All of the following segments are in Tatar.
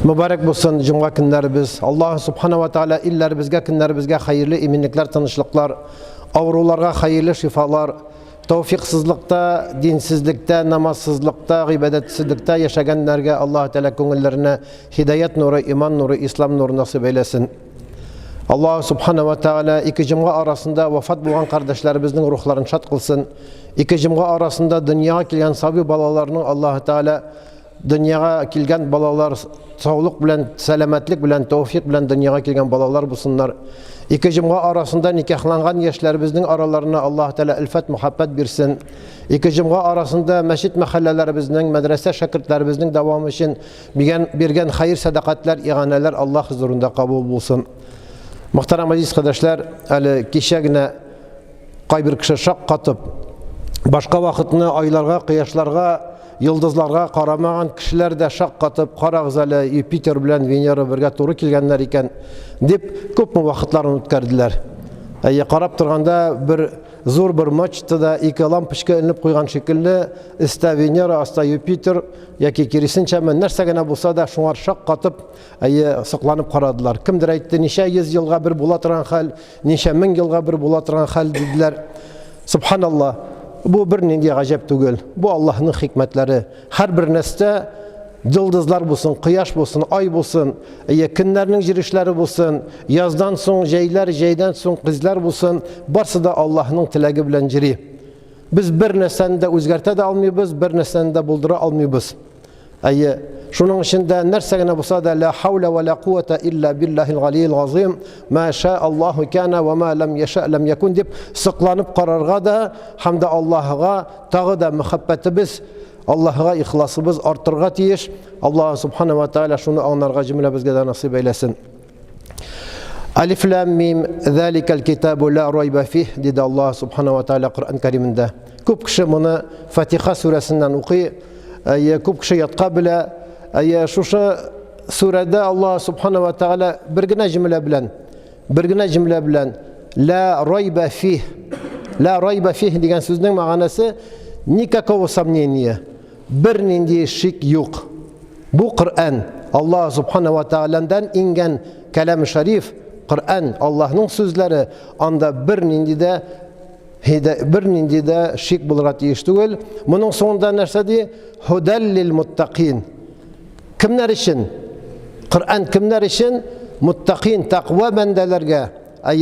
Mübarek bulsun cuma günlerimiz. Allah subhanahu wa ta'ala illerimizge, günlerimizge hayırlı eminlikler, tanışlıklar, avrularga hayırlı şifalar, tevfiksizlikte, dinsizlikte, namazsızlıkta, ibadetsizlikte yaşayanlarga Allah Teala köngüllerine hidayet nuru, iman nuru, İslam nuru nasip eylesin. Allah subhanahu wa ta'ala iki cuma arasında vefat bulan kardeşlerimizin ruhlarını şad kılsın. İki cuma arasında dünyaya gelgen sabi balalarını Allah Teala dünyaya kelgan balalar sağlık bilen, selametlik bilen, tevfik bilen dünyaya kelgan balalar bulsunlar. İki cuma arasında nikahlangan yaşlarımızın aralarına Allah Teala ilfet muhabbet birsin. İki cuma arasında meşit mahallelerimizin, medrese şakirtlerimizin devamı için birgen hayır sadakatler, iganeler Allah huzurunda kabul bulsun. Muhterem aziz kardeşler, kişiye bir kişi şak katıp, başka vakitini aylarga, kıyaşlarga, yıldızlarga karamagan kişiler de şak katıp, Karagızalı, Jüpiter bilen Venera birge toru kelgenler iken dip köp mü vakitlarını ötkärdiler. Karap turganda bir zor bir maçta da iki lampışka ilinip koygan şekilde ista Venera, ista Jüpiter yaki kirisinçe men nersegene bulsa da şuňar şak katıp sıklanıp karadılar. Kimdir aytdy, neçe yüz yılga bir bola turan hal, neçe min yılga bir bola turan hal dediler. Subhanallah. Bu bir nindi gajep tugul. Bu Allah'ın hikmetleri. Her bir nesne yıldızlar bulsun, kıyaş bulsun, ay bulsun, günlerinin jirişleri bulsun, yazdan son jeyler, jeyden son kızlar bulsun. Barsı da Allah'ın tilegi bilen jiri. Biz bir nesneni de özgerte de almıyoruz, bir nesneni de buldura almıyoruz. Şunun içinde nersegene bulsa da la havle ve la kuvvete illa billahil galiyil azim ma şa'allahu kana ve ma lem yeşa lem yekun dip sıklanıp kararga da hamda Allah'a tağı da muhabbetimiz Allah'a ihlasımız artırga tiyiş. Allah subhanahu wa ta'ala şunu anlarga cümle bizge de nasip eylesin. Alif lam mim zalikel kitabu la rayba fih dedi Allah subhanahu wa ta'ala Kur'an-ı Kerim'inde. Köp kişi bunu Fatiha suresinden okuyor. Köp kişi yatka bile şu surede Allah subhanahu wa ta'ala birgine cümle bilen la rayba fih diyen sözün manası nikakava samniyeniye bir nindi şik yok. Bu Kur'an Allah subhanahu wa ta'ala'dan ingen kelam-ı şerif Kur'an Allah'ın sözleri anda bir nindi de şik bulgat yiştugul. Bunun sonunda nerse di hudellil muttaqin. Kimler için? Kur'an kimler için? Muttaqin, takva bendelerge.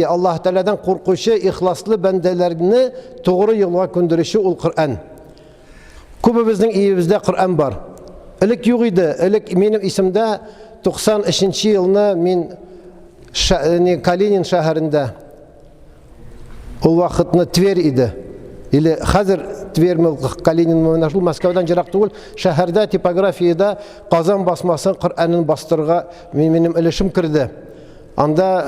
Allah Teala'dan korkuşu, ihlaslı bendelerini doğru yola gönderişi ol Kur'an. Kubimizin iyimizde Kur'an var. İlk yok idi. İlk benim isimde 93 yılını min Kalinin şehrinde o vakitini Tver idi. İle hazır Tver mi Kalinin mi Moskova'dan jirak değil. Şehirde tipografiyada Kazan basmasın Kur'an'ın bastırga benim ilişim kirdi. Anda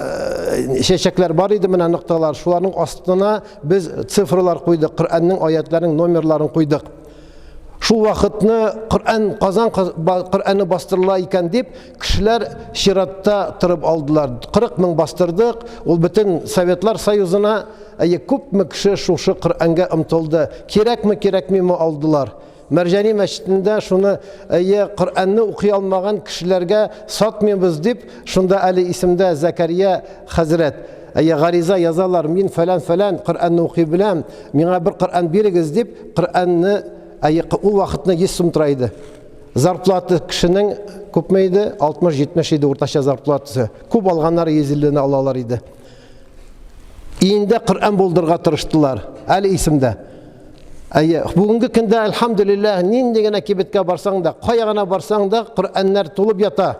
şeşekler var idi mena noktalar. Şuların astına biz sıfırlar koyduk. Kur'an'ın ayetlerinin numarlarını koyduk. Şu vakitni Kazan Kur'an'ı bastırıla iken deyip kişiler şiratta tırıp aldılar. 40 bin bastırdık. O bütün Sovyetler Soyuzu'na köp mü kişi şu Kur'an'a ımtıldı. Kerek mi aldılar. Mercani Meşitinde şunu Kur'an'ı okuyalmagan kişilerge satmıyoruz deyip şunda Ali isimde Zekeriya Hazret gariza yazarlar min falan Kur'an'ı okuyabilem. Mina bir Kur'an birigiz deyip Kur'an'ı o vakitne 100 so'm turaydı. Zarplatı kişinin köpmeydi, 60-70 idi ortaça zarplatısı. Köp alganlar 150'ni alalar idi. İyinde Kur'an buldurga tırıştılar. Ali isimde. Bugünkü günde elhamdülillah nindigene kibitke barsan da, koyagana barsan da Kur'anlar tolup yata.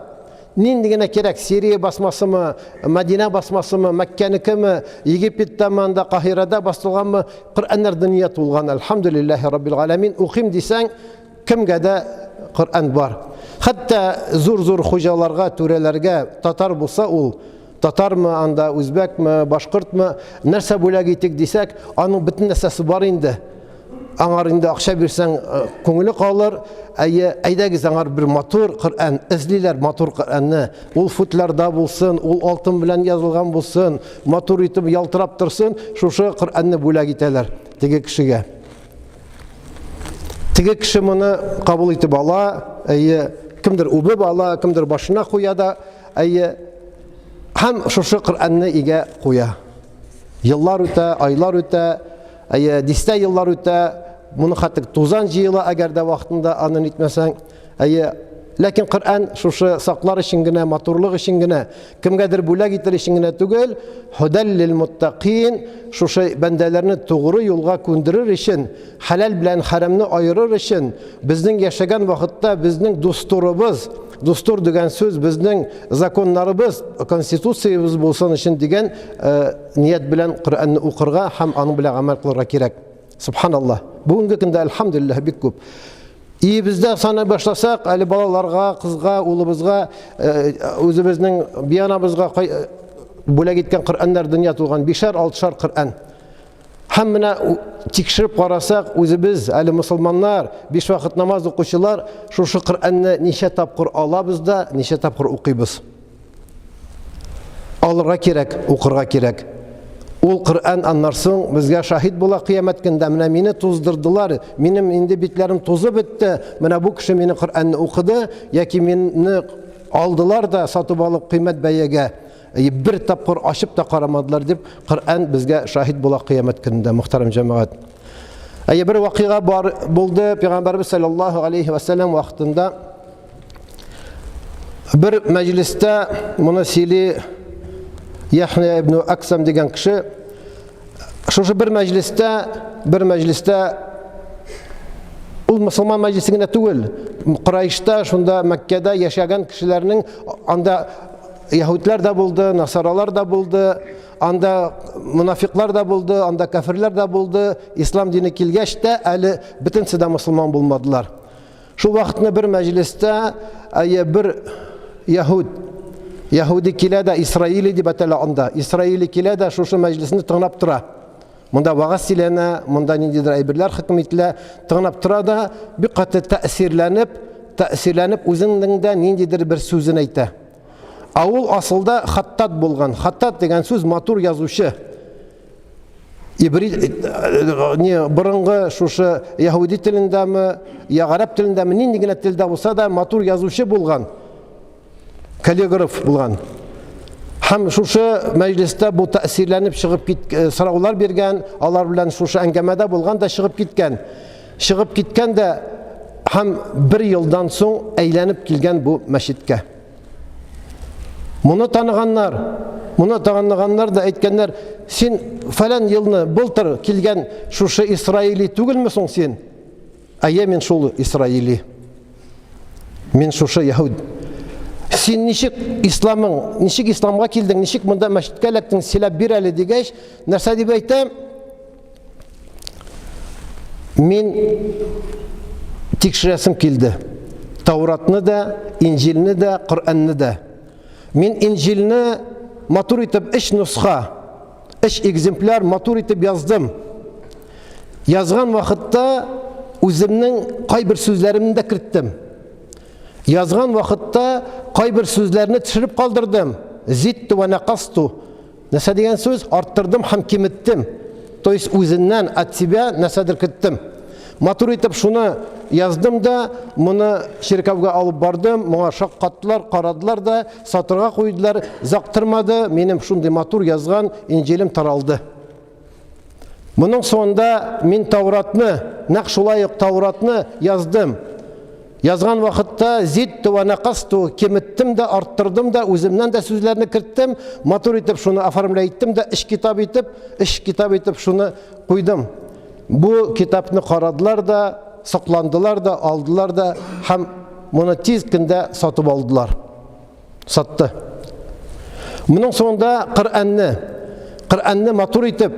Nindigene kerek Suriye basması mı, Medine basması mı, Mekke'niki mi, Egipt'te mi, Kahire'de bastılgan mı, Kur'anlar dünya tulgan elhamdülillahi rabbil alemin. Okuyum desen kimge de Kur'an var. Hatta zor hocalarga, törelerge Tatar bulsa ol, Tatar mı, anda Uzbek mi, Başkırt mı, nerse böyle gittik desek, onun bütün esası var indi. Anar indi akşa birsen köngülü kalır. Aydagiz anar bir motor Kur'an, izliler motor Kur'an'ı. Ol futlarda bulsun, ol altın bilen yazılgan bulsun, motor itip yaltırap tırsın, şu Kur'an'ı böyle giteler. Tege kişi bunu kabul itip ala, kimdir ubib ала, kimdir başına koya da hem şu Kur'an'ı iге koya. Yıllar öte, aylar öte, diste yıllar öte, bunu hattık 90 yıla eğer de vaktinde anın etmesen, lakin Kur'an şu saklar için gine, maturluk için gine, kimgedir bula gitir için gine tügül, hudellil muttaqin, şu bendelerini doğru yolga kundirir için, halal bilen haramni ayırır için, bizning yaşagan vakitte bizning dosturubuz, dostur degan söz bizning zakonlarımız, konstitutsiyamiz bolsun için degan niyet bilen Kur'an'ni okurga ham anı bilen amel kılırga kerak. Subhanallah. Bugungi kunda elhamdülillah bik ko'p. Bizde sana başlasak, ali balalarga, kızga, oğlumuzga, özümüzning biyanamızga bo'la ketgan Kur'anlar dünya tulgan 5-6 Kur'an. Hammani tekshirib qarasak, o'zimiz ali musulmonlar, 5 vaqt namoz o'quvchilar shu Qur'onni necha tapqir olabizda, necha tapqir o'qiymiz. Olirga kerak, o'qirga kerak. Ol Qur'an anlarsın, bizga şahit bo'la qiyomat kunida, mana meni to'zdirdilar, menim endi bitlarim to'zib bitdi. Mana bu kishi meni Qur'onni o'qidi yoki meni oldilar da sotib olib qiymat bayaga bir tapqir ochib da qaramadılar deb Qur'an bizga shahid bo'la qiyomat kunida, muhtaram jamoat. Bir voqea bo'ldi Payg'ambarimiz sallallohu alayhi vasallam vaqtida bir majlisda Munasili Yahya ibn Aksam degan kishi şu bir mecliste ul musulmon meclisine tugul Qurayshda şunda Mekke'de yaşayan kişilerinin anda Yahudiler de buldu, Nasaralar da buldu, anda münafiklar da buldu, anda kafirler de buldu. İslam dini kilgeç de eli bütünsi de musulman bulmadılar. Şu vaktinde bir mecliste bir Yahudi kile de İsraili di betele anda. İsraili kile de şu meclisini tınap tıra. Munda vaaz silene, munda nindidir aybirler hükümetle tınap tıra da bir katı tesirlenip özünün de nindidir bir sözünü ayta. Avul asılda Hattat bulgan. Hattat degen söz matur yazışı. Bırıngı şu Yahudi tilinde mi, ya Arap tilinde mi, nindigine tilde olsa da matur yazışı bulgan. Kaligraf bulgan. Hem şu mecliste bu tesirlenip çıkıp sıravlar bergen, alar bilen şu engemede bulgan da çıkıp gitken de hem bir yıldan son eğlenip gelgen bu meşitke. Bunu tanıganlar da aytganlar, sen falan yılını bultur kelgen şu İsraili tugul musun sen? Men şol İsraili. Men şu Yahud. Sen nişik İslamga keldin, nişik munda meşitke lektin silab bir eli degeç, narsa deb aytam? Men tekşiresim keldi. Tavratni da, İncilni da, Qur'onni da. Men İncilni matur etib ish nusxa, ish egzemplar matur etib yazdım. Yazgan vaqtda o'zimning qay bir so'zlarimni da kiritdim. Yazgan vaqtda qay bir so'zlarni tushirib qoldirdim. Zittu va naqastu. Nasa degan so'z arttırdım ham kemitdim. To есть o'zimdan от себя nasadir kitdim. Matur etib şunu yazdım da bunu şirkavga alıp bardım. Muğa şaqqattılar, qaradılar da satırga koydular. Zaqtırmadı. Benim şunday matur yazgan İncilim taraldı. Bunun sonunda men Tavratni, naqşulayıq Tavratni yazdım. Yazgan vakitte zittu ve naqastu kemittim de arttırdım da özümden de sözlerini kirittim. Matur etib şunu afarmla ettim de iş kitap etib şunu koydum. Bu kitapni qaradılar da, saklandılar da, aldılar da, hem bunu tez kinde satıp aldılar. Sattı. Bunun sonunda Qur'onni matur etib,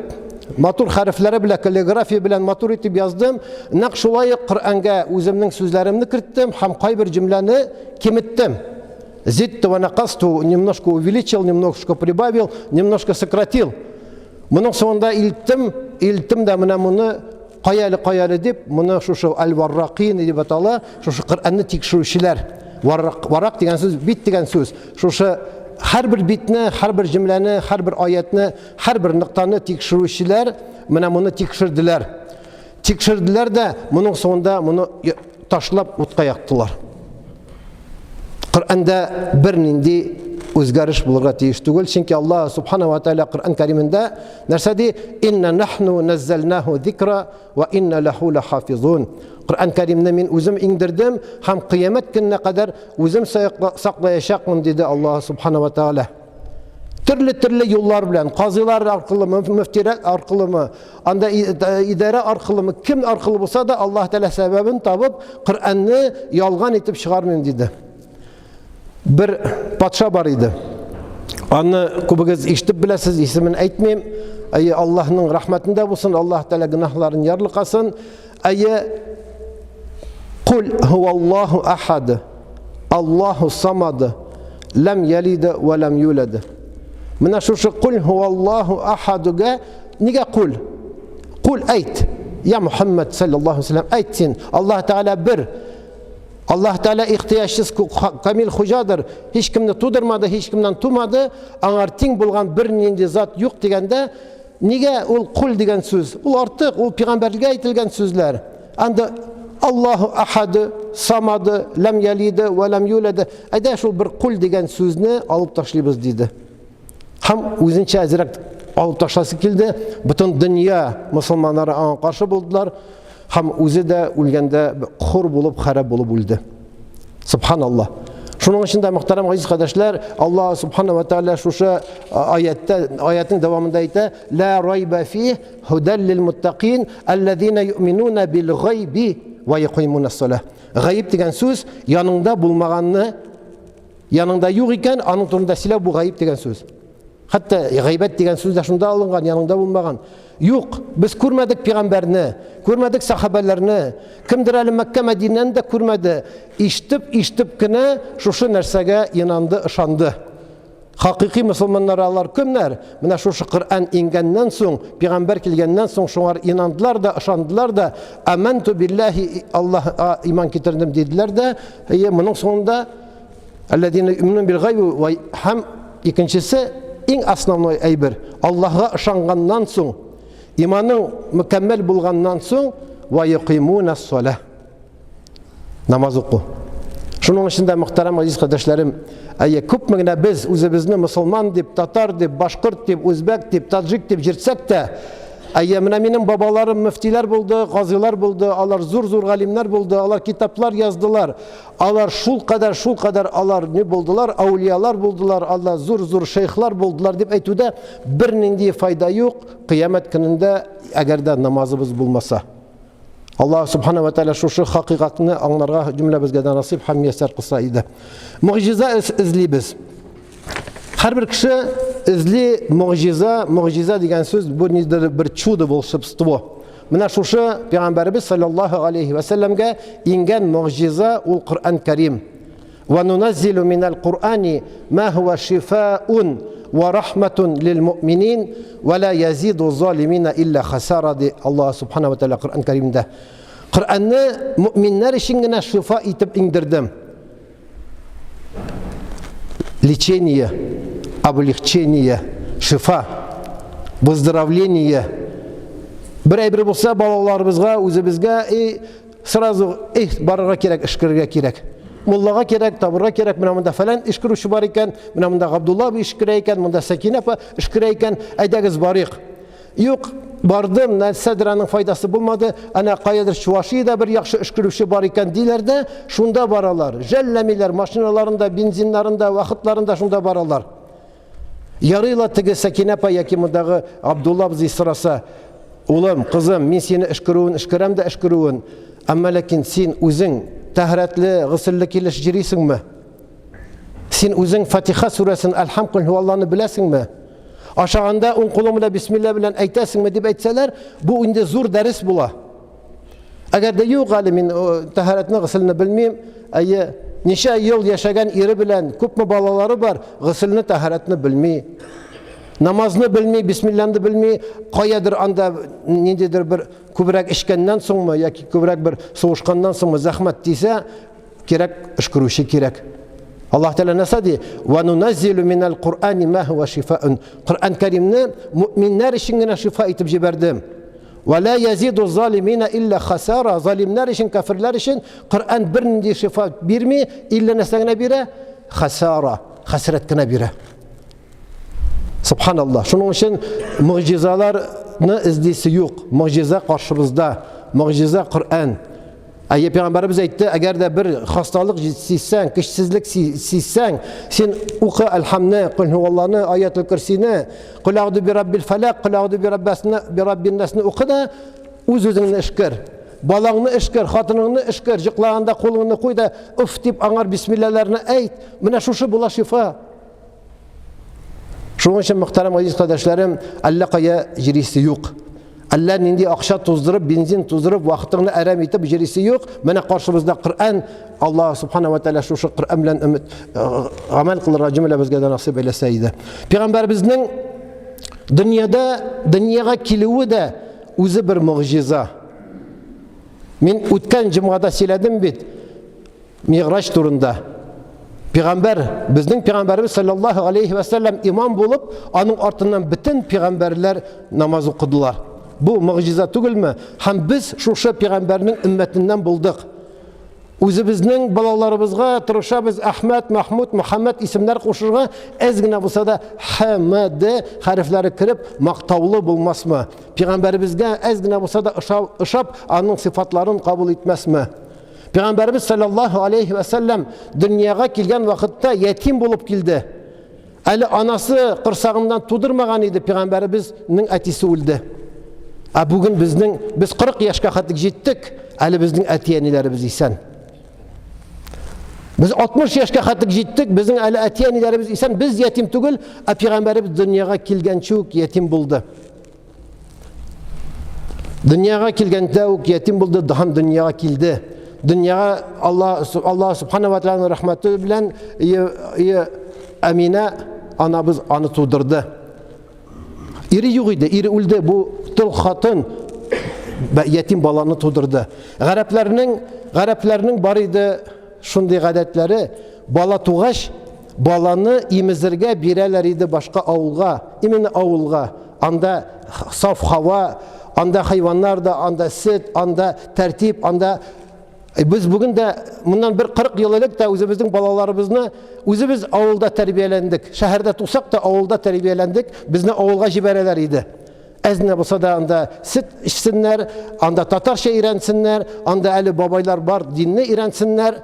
matur harfleri bile, kaligrafiya bilen matur etib yazdım. Naqşulayıq Qur'anga özümning sözlerimni kirittim, hem qay bir cümleni kemittim. Zittu ve naqastu, немножко увеличил, немножко прибавил, немножко сократил. Bunun sonunda ilttim de bunu qayalı deb, bunu şu al-varraqin deb atala, şu Qur'onni tekshiruvchilar. Varaq degan söz, bit degan söz. Şu her bir bitni, her bir cümleni, her bir ayetni, her bir nuqtani tekshiruvchilar bunu tekshirdilar. Tekshirdilar da bunun sonunda bunu tashlab o'tqa yaqdilar. Kur'an'da bir nindi özgarish bulurga tiyish tugul. Çünkü Allah subhanahu wa ta'ala Kur'an Kerim'inde nerse di? İnne nahnu nazzalnahu zikra ve inne lehu lehafizun. Kur'an Kerim'de min özüm indirdim, hem kıyamet gününe kadar özüm saklayacakmın dedi Allah subhanahu wa ta'ala. Türlü yollar bilen, kazılar arkalı mı, müftiler arkalı mı, anda idare arkalı mı, kim arkalı olsa da Allah Teala sebebini tapıp Kur'an'ı yalgan etip çıkarmayayım dedi. Bir patşa var idi. Onu kubuguz işitip bilesiz, ismini aytmayayım. Allah'ın rahmetinde bulsun, Allah Teala günahların yarlıkasın. Kul huvallahu ahad, Allahu samad, lem yelid ve lem yulad. Mına şu kul huvallahu ahaduga niga kul. Kul ayt. Ya Muhammed sallallahu aleyhi ve sellem aytsin. Allah Teala bir. Allah Teala ihtiyaçsız kamil hucadır. Hiç kimni tudurmadı, hiç kimden tumadı. Anar ting bulgan bir nindi zat yok degende niga ol kul degen söz. Ol artık ol peygamberliğe aytilgan sözler. Anda Allahu ahadı, samadı, lem yelide ve lem yulede. Ayda şu bir kul degen sözünü alıp taşlayız dedi. Hem özünçe azırak alıp taşlası kildi. Bütün dünya Müslümanlara ana karşı buldular. Hem özü de ölgende hor bulup, harap bulup öldü. Subhanallah. Şunun için de muhterem aziz kardeşler, Allah subhanahu ve teala şu ayetin devamında ise la raybe fih huden lil muttaqin ellezine yu'minuna bil gaybi ve yuqimunas salah. Gayb degen söz yanında bulmaganını, yanında yok iken anın turunda sile bu gayb degen söz. Hatta gaybet degen söz de şunda alıngan, yanında bulmagan. Yok, biz görmedik peygamberini, görmedik sahabelerini. Kimdir ali Mekke Medine'ni de görmedi. İştip kine şu nersege inandı, ışandı. Hakiki Müslümanlar alır kimler? Mine şu Kur'an ingenden soň, peygamber kelgenden soň şoňar inandılar da, ışandılar da, amentu billahi Allah'a iman getirdim dediler de, bunun sonunda ellezine yu'minun bil gaybi ve hem ikincisi en asnavnoy aybir. Allah'a ışangandan soň, imanın mükemmel bulgandan soň ve yuqimunas salah. Namaz oku. Şunun için de muhterem aziz kardeşlerim, köpmügne biz özümüzni Müslüman dip, Tatar dip, Başkurt dip, Özbek dip, Tacik dip jirtsek de, benim babalarım müftiler buldu, gazılar buldu, alar zor galimler buldu, alar kitaplar yazdılar, alar şul kadar alar ne buldular, avliyalar buldular, Allah zor şeyhler buldular dip aytuda bir nindi fayda yok, kıyamet gününde eğer de namazımız bulmasa. Allah subhanahu ve teala şu hakikatini anlarga cümlemizge de nasip hem yeser kısa idi. Mucize izleybiz. Her bir kişi izli mucize degen söz bu nedir bir çudu bolşup stu. Mına şu Peygamberimiz sallallahu aleyhi ve sellemge ingen mucize ul Kur'an Kerim. Ve nunazzilu minel Kur'ani ma huve şifaun ve rahmetun lil mu'minin ve la yazidu zalimina illa hasara di Allah subhanahu ve teala Kur'an Kerim'de. Kur'an'ı müminler için yine şifa itip indirdim. Лечение, облегчение, şifa, выздоровление. Bir bolsa balalarımızga, özümüzge sırası barıga kerek, işkirge kerek. Mullaga kerek, tabırga kerek, mınamında falan işkir uşu bar iken, mınamında Abdullah bir işkir iken, mında Sekine işkir iken, aydagiz barik. Yok, bardım, Sedranın faydası bulmadı, ana qayadır şuvaşı da bir yaxşı işkir uşu bar iken diler de, şunda baralar. Jellemiler, maşinalarında, benzinlarında, vakitlarında şunda baralar. Yarıyla tigi Sekine yaki mındağı Abdullah bizi sırasa, oğlum, kızım, min seni işkirem de işkiruvun. Ama lakin sen özün taharetli, gısırlı kiliş jirisin mi? Sen özün Fatiha suresinin Elhamdülillah huvallarını bilesin mi? Aşağında on kulumuyla Bismillah bilen aytasın mı deyip aytsalar, bu indi zor ders bula. Eğer de yok alimin taharetini, gısılını bilmeyeyim, neşe yıl yaşayan iri bilen, köp balaları var, gısılını, taharetini bilmeyeyim. Namazını bilmey, Bismillah'ını bilmey, qayadır anda nedir bir kübrek işkenden soň mu, ya ki kübrek bir soğuşkandan soň mu zahmet deyse, kerek, işkiruşi kerek. Allah Teala nasıl diyor? وَنُنَزِّلُ مِنَ الْقُرْآنِ مَا هُوَ شِفَاءٌ. Kur'an-ı Kerim'ni müminler için yine şifa itip jiberdim. وَلَا يَزِيدُ الظَّالِمِينَ إِلَّا خَسَارًا. Zalimler için, kafirler için Kur'an bir şifa birmi, illa nesine bire, hasara, hasret kına bire. Subhanallah. Şunun için mucizalarını izdisi yok. Mucize karşımızda. Mucize Kur'an. Peygamberimiz aytdı, eğer de bir hastalık siysen, kişsizlik siysen, sen oku elhamne, kul huvallahını, ayetül kürsini, kul a'udu bi rabbil felak, kul a'udu bi rabbin nesini oku da özünü işkir. Balağını işkir, hatınını işkir, cıklağında kolunu koy da üf deyip anar bismillahlarını ayt. Mine şuşu bula şifa. Şunun için muhterem aziz kardeşlerim, allakaya jirisi yok. Allah'ın indi akşa tuzdurup, benzin tuzdurup, vaktini erem etip jirisi yok. Mene karşımızda Kur'an, Allah subhanahu ve teala şu Kur'an bilen ümit, amel kılır cümle bizge de nasip eyleseydi. Peygamberimizin dünyaya kiluvu da özü bir mucize. Men o'tgan jumada söyledim bit. Mi'raj turunda. Bizning Peygamberimiz sallallahu aleyhi ve sellem imam bulup, onun ardından bütün peygamberler namaz okudular. Bu mucize değil mi? Hem biz şu peygamberinin ümmetinden bulduk. Özümüzün balalarımızga tırışabız Ahmet, Mahmud, Muhammed isimler koşurga ezgine bulsa da Hamade harfleri kırıp maktavlı bulmaz mı? Peygamberimizge ezgine bulsa da ışap onun sıfatlarını kabul etmez mi? Peygamberimiz sallallahu aleyhi ve sellem dünyaya gelgen vakitte yetim bulup geldi. Ali anası kırsağından tudurmagan idi, Peygamberimizin etisi öldü. Bugün biz 40 yaşa kadar gittik, Ali bizning etiyenilerimiz isen. Biz 60 yaşa kadar gittik, bizim Ali etiyenilerimiz isen, biz yetim tugul, Peygamberimiz dünyaya gelgen çok yetim buldu. Dünyaya gelgende yetim buldu, daha dünyaya geldi. Dünyaya Allah subhanahu ve teala'nın rahmeti bilen Amine anamız anı tuğdurdu. İri yok idi, iri öldü. Bu tül hatın yetim balanı tuğdurdu. Gariplerinin barıydı şunday adetleri. Bala tuğaş, balanı imizirge bireler idi başka avulga, imini avulga. Anda saf hava, anda hayvanlar da, anda süt, anda tertip, anda biz bugün de bundan bir 40 yıl ilik de özümüzün balalarımızını özümüz avulda terbiyelendik. Şehirde tutsak da avulda terbiyelendik. Bizni avulga jibereler idi. Ezne bulsa da anda süt içsinler, anda Tatarca öğrensinler, anda Ali babaylar var dinini öğrensinler.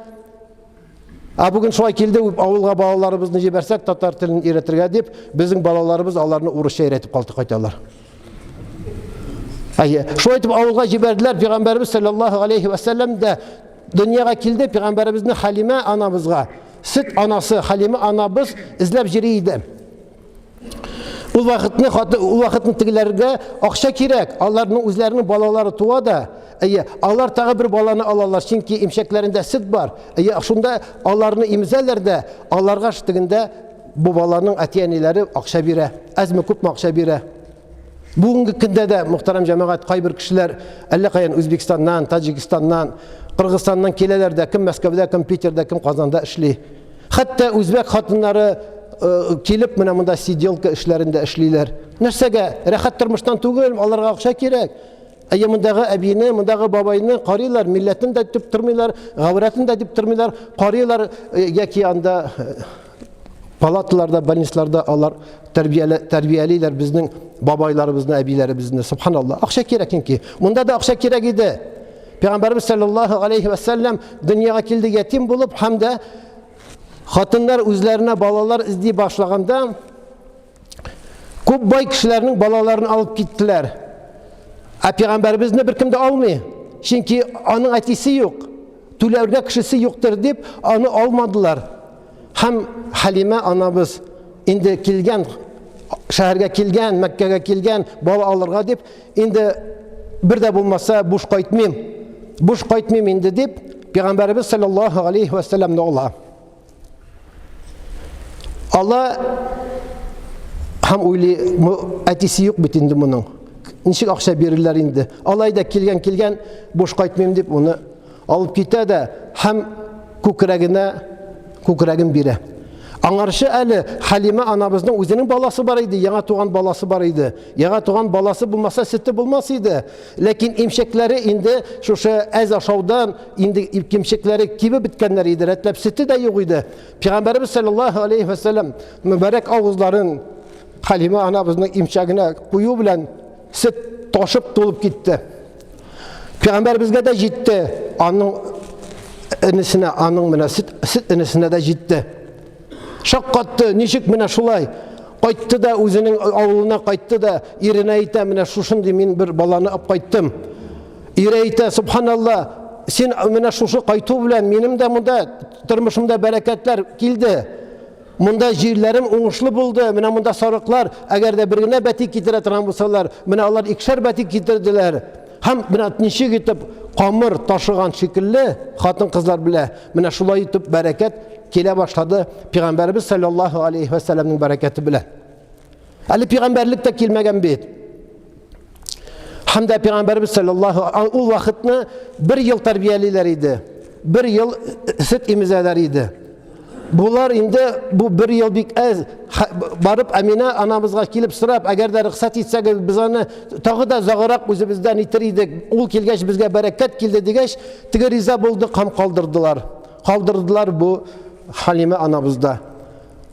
Bugün şu şekilde avulga balalarımızını jibersek Tatar tilini öğretirge deyip bizim balalarımız onlarını Urusça öğretip kaldı kaytarlar. Şu etip avulga jiberdiler. Peygamberimiz sallallahu aleyhi ve sellem de dünyaya geldi. Peygamberimizin Halime anamızga, süt anası Halime anamız izlep jiriydi. O vakitni tigilerge akşa kirek. Onların özlerinin balaları tuva da. Allah tağı bir balanı alarlar. Çünkü imşeklerinde süt var. Şunda onlarını imzeler de Allah'a şıttığında bu balanın etiyenileri akşa bire. Ezmi kupma akşa bire. Bugünkü günde de muhterem cemaat kayber kişiler allaqayan Özbekistan'dan, Tacikistan'dan, Kırgızistan'dan keleler de kim Moskva'da, kim Peter'da, kim Kazan'da işli. Hatta Özbek hatınları kelip mında sidyolka işlerinde işliler. Nersege rahat turmuştan tugul, onlarga akşa kerek. Mındağı abini, mındağı babayını qarıyorlar, milletin de dip turmuyorlar, gavretin de dip turmuyorlar, qarıyorlar yaki anda palatalarda, balnislarda onlar terbiyeliler bizning babaylarımızın, abilerimizin. Subhanallah. Akşa kerek ki. Bunda da akşa kerek idi. Peygamberimiz sallallahu aleyhi ve sellem dünyaya geldi yetim bulup hem de hatınlar özlerine balalar izleye başlaganda köp bay kişilerinin balalarını alıp gittiler. Peygamberimizni bir kimde almıyor. Çünkü onun etisi yok. Tülerge kişisi yoktur deyip onu almadılar. Hem Halime anamız indi kilgen, şehirge kilgen, Mekke'ge kilgen, bala alırga deyip indi bir de bulmasa boş kaytmayayım. Boş kaytmayayım indi deyip Peygamberimiz sallallahu aleyhi ve sellem ne ola? Allah hem öyle etisi yok bitindi bunun. Nişik akşa verirler indi. Allah da kilgen boş kaytmayayım deyip onu alıp gitti de hem kukregine biri. Аңаршы әле Халима анабызның үзенең баласы бар иде, яңа туган баласы бар иде. Яңа туган баласы булмаса, сөте булмас иде. Ләкин имчекләре инде шушы әз ашаудан инде имчекләре кибеп биткәннәр иде, рәтләп сөте дә юк иде. Пәйгамбәрбез саллаллаһу алейхи ва саллям мүбарәк авызларын Халима анабызның имчәгенә кую белән сөт ташып тулып китте. Пәйгамбәрбезгә дә җитте, аның инесенә, аның менә сөт инесенә дә җитте. Шаккатты, ничек менә шулай кайтты да үзенең авылына кайтты да иренә әйтә, менә шушындый мин бер баланы алып кайттым. Ире әйтә, субханалла, син менә шушы кайту белән минем дә монда тормышымда бәрәкәтләр килде. Монда җирләрем уңышлы булды. Менә монда сарыклар, әгәр дә бер генә бәтик китерә торган булсалар, менә алар икешәр бәтик китерделәр. Һәм менә ничек итеп камыр ташыган шикелле хатын кызлар белә. Менә шулай итеп бәрәкәт килә башлады Пәйгамбәрбез саллаллаһу алейхи ва саллямның бәрәкәте белән. Әле пәйгамбәрлек тә килмәгән бит. Һәм дә Пәйгамбәрбез саллаллаһу ул вакытны бер ел тәрбиялиләр иде. Бер ел сөт имезәләр иде. Булар инде бу бер ел бик әз барып Әминә анамызга килеп сорап, әгәр дә рөхсәт итсәгез, без аны тагы да загырак үзебездән итер идек. Ул килгәч безгә бәрәкәт килде дигәч, теге риза булды, кам калдырдылар. Калдырдылар бу Халима анабызда.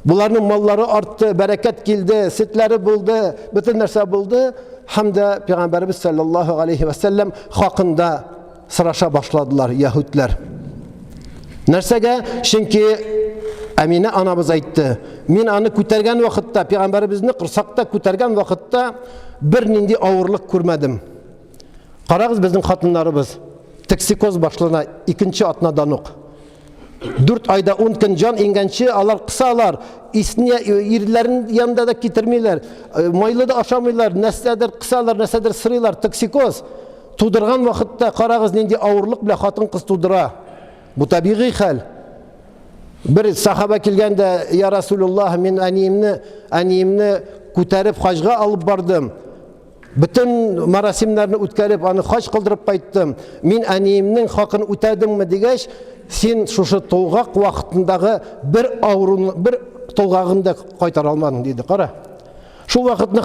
Буларның маллары артты, бәрәкәт килде, сөтләре булды, бөтен нәрсә булды. Һәм дә Пәйгамбәрбез саллаллаһу алейхи ва саллям хакында сораша башладылар яһүдләр. Нәрсәгә? Чөнки Әминә анабыз әйтте, мин аны күтәргән вакытта, Пәйгамбәрбезне кырсакта күтәргән вакытта бер нинди авырлык күрмәдем. Карагыз, безнең хатыннарыбыз токсикоз башлана икенче атнадан ук. 4 айда 10 көн жан ингәнче алар кысалар, исне ирләрен янында да китермиләр, майлы да ашамыйлар, нәрсәдер кысалар, нәрсәдер сырыйлар. Токсикоз тудырган вакытта карагыз, нинди авырлык белән хатын кыз тудыра. Бу табигый хәл. Bir sahaba kilgende, ya Resulullah, min әниемне күтәреп хаҗга алып бардым. Bütün marasimlerini үткәреп, аны хаҗ кылдырып кайттым. Мин әниемнең хакын үтәдемме дигәч, син шушы толгак вакытындагы бер толгагын да кайтара алмадың диде. Кара. Шул вакытны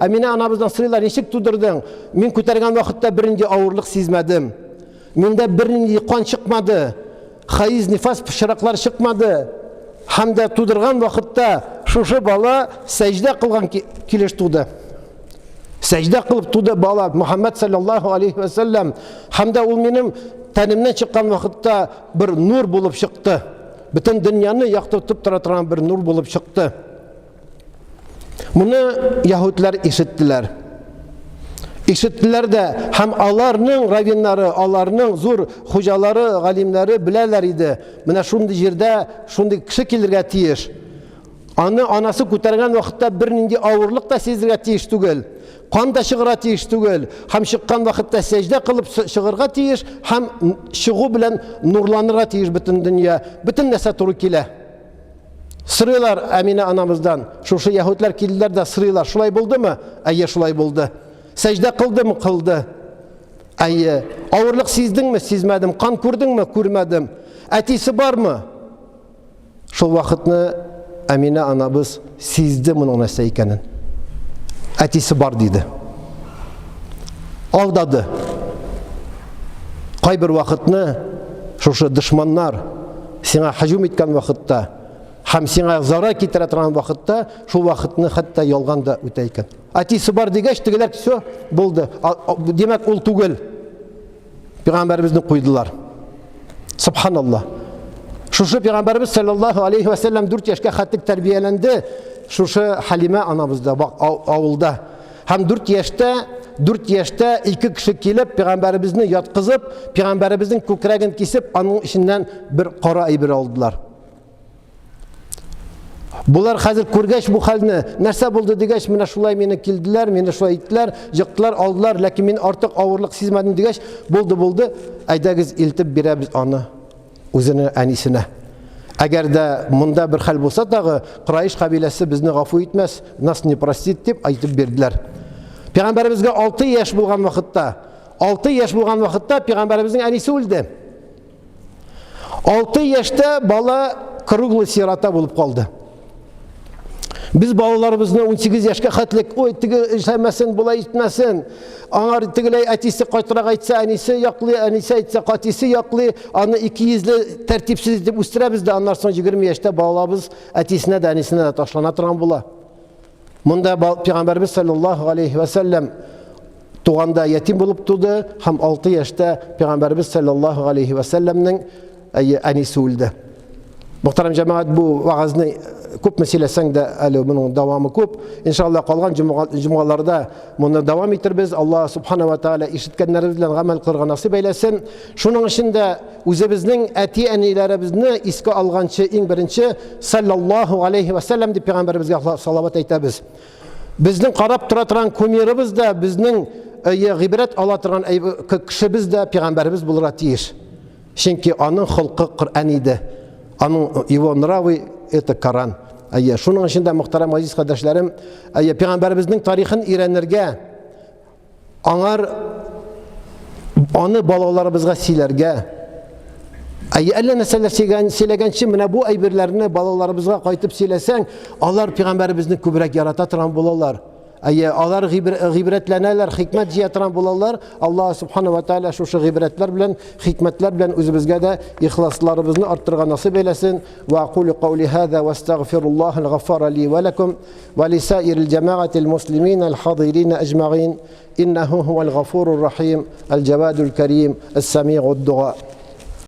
Әминә анабыздан сыйлар, ничек тудырдың? Мин күтәргән вакытта бернинди авырлык сизмәдем. Миндә бернинди кан чыкмады. Хайыз, нифас, пышыраклар чыкмады. Һәм дә тудырган вакытта шушы бала сәҗдә кылган килеш туды. Сәҗдә кылып туды бала Мөхәммәд саллаллаһу алейхи ва саллям. Һәм дә ул минем тәнемнән чыккан вакытта бер нур булып чыкты. Бөтен дөньяны яктыртып тора торган бер нур булып чыкты. Моны яһүдләр ишеттеләр. Ишеттеләр дә, һәм аларның равиннары, аларның зур хуҗалары, галимнәре беләләр иде. Менә шундый җирдә шундый кеше килергә тиеш. Аны анасы күтәргән вакытта бернинди авырлык та сизергә тиеш түгел. Кан да чыгыра тиеш түгел. Һәм чыккан вакытта сәҗдә кылып чыгырга тиеш, һәм чыгу белән нурланырга тиеш бөтен дөнья. Бөтен нәрсә туры килә. Сырыйлар Әминә анамыздан. Шушы яһүдләр килделәр дә сырыйлар. Шулай булдымы? Әйе, шулай булды. Сәҗдә кылдымы? Кылды. Әйе. Авырлык сиздеңме? Сизмәдем. Кан күрдеңме? Күрмәдем. Әтисе бармы? Шул вакытны Әминә анабыз сизде моның нәрсә икәнен. Әтисе бар диде. Алдады. Кайбер вакытны шушы дошманнар сиңа һөҗүм иткән вакытта, һәм сиңа зарар китерә торган вакытта, шул вакытны хәтта ялган да үтә икән. Әтисе бар дигәч, тегеләр все булды. Димәк, ул түгел. Пәйгамбәрбезне куйдылар. Субханаллах. Шушы Пәйгамбәрбез саллаллаһу алейхи ва саллям 4 яшькә хәтлек тәрбияләнде. Шушы Халима анабызда авылда. Һәм 4 яшьтә 2 кеше килеп Пәйгамбәрбезне яткызып, Пәйгамбәрбезнең күкрәген кисеп, аның ишеннән бер кара әйбер алдылар. Булар хәзер күргәч бу хәлне, нәрсә булды дигәч, менә шулай мине килделәр, мине шулай иттеләр, җыктылар, алдылар, ләкин мин артык авырлык сизмәдем дигәч, булды. Әйдәгез илтеп бирәбез аны үзенең әнисенә. Әгәр дә монда бер хәл булса тагы, Курайш кабиләсе безне гафу итмәс, нас не простит дип әйтеп бирделәр. Пәйгамбәрбезгә 6 яшь булган вакытта, Пәйгамбәрбезнең әнисе үлде. 6 яшьтә бала kırıklı sirata bulup kaldı. Biz balalarımızın 18 yaşka xatlik, oy tigi işlemesin, bulay itmesin. Anar tigilay atisi qaytırak aytsa, anisi yaklı, anisi aytsa qatisi yaklı. Anı 200'li tertipsiz edip üstüre de anlar sonra 20 yaşta balalarımız atisine de anisine de taşlana tıran bula. Bunda Peygamberimiz sallallahu aleyhi ve sellem doğanda yetim bulup durdu. Hem 6 yaşta Peygamberimiz sallallahu aleyhi ve sellem'nin anisi öldü. Muhterem cemaat, bu vaazını köp meselesen de bunun devamı köp. İnşallah kalan cumalarda bunu devam ettiririz. Allah subhanahu ve teala işitkenlerimizle amel kılırga nasip eylesin. Şunun içinde özümüzün eti enilerimizni iske algançı en birinci sallallahu aleyhi ve sellem de Peygamberimizge salavat eytemiz. Bizning qarab turadigan kumirimiz de, bizning g'ibrat olaturgan kishimiz de Peygamberimiz bo'lira tiyish. Chunki onun xulqi Qur'on edi. Onun его нравы это Kur'an. Şunun içinde muhterem aziz kardeşlerim, Peygamberimizin tarihini öğrenirge, onu balalarımızga silerge, elle neseler silegençi mine bu aybirlerini balalarımızga kaytıp silesen, onlar Peygamberimizin kübrek yaratatıran bularlar. Onlar gibretleneler, hikmet cihetten bularlar. Allah subhanahu ve teala şu gibretler bilen, hikmetler bilen özümüzge de ihlaslarımızı arttırga nasip eylesin. Ve aqulu qavli hâzâ ve estağfirullahal gaffara li ve lekum ve lisairil cemaatil musliminel hadirine ecma'in. İnnehu huvel gafurur rahim, el cevadul kerim, es semi'ud dua.